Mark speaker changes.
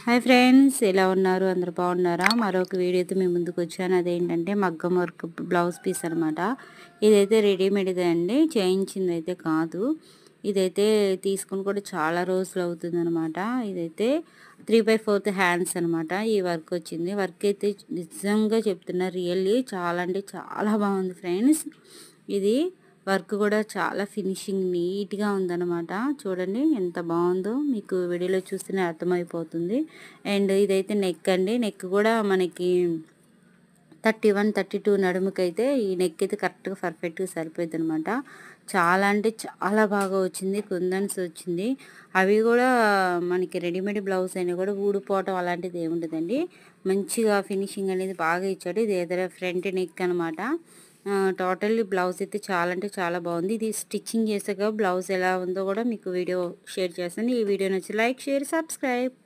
Speaker 1: Hi friends, ఎలా ఉన్నారు? అందరూ బాగున్నారా? మరొక వీడియోతో మీ ముందుకు వచ్చాను. అదేంటంటే మగ్గం వర్క్ బ్లౌజ్ పీస్ అనమాట. ఇదైతే రెడీమేడ్దే అండి, చేయించింది అయితే కాదు. ఇదైతే తీసుకుని కూడా చాలా రోజులు అవుతుంది అనమాట. ఇదైతే 3/4 హ్యాండ్స్ అనమాట. ఈ వర్క్ వచ్చింది. వర్క్ అయితే నిజంగా చెప్తున్నా, రియల్లీ చాలా అంటే చాలా బాగుంది ఫ్రెండ్స్. ఇది వర్క్ కూడా చాలా ఫినిషింగ్ నీట్గా ఉందన్నమాట. చూడండి ఎంత బాగుందో, మీకు వీడియోలో చూస్తేనే అర్థమైపోతుంది. అండ్ ఇదైతే నెక్ అండి. నెక్ కూడా మనకి 31, 32 నడుముకైతే ఈ నెక్ అయితే కరెక్ట్గా పర్ఫెక్ట్గా సరిపోయింది అనమాట. చాలా అంటే చాలా బాగా వచ్చింది. కుందన్స్ వచ్చింది. అవి కూడా మనకి రెడీమేడ్ బ్లౌజ్ అయినా కూడా ఊడిపోవటం అలాంటిది ఏముండదండి. మంచిగా ఫినిషింగ్ అనేది బాగా ఇచ్చాడు. ఇది ఏదైనా ఫ్రంట్ నెక్ అనమాట. టోటల్లీ బ్లౌజ్ అయితే చాలా అంటే చాలా బాగుంది. ఇది స్టిచ్చింగ్ చేసాక బ్లౌజ్ ఎలా ఉందో కూడా మీకు వీడియో షేర్ చేస్తాను. ఈ వీడియో నచ్చి లైక్, షేర్, సబ్స్క్రైబ్.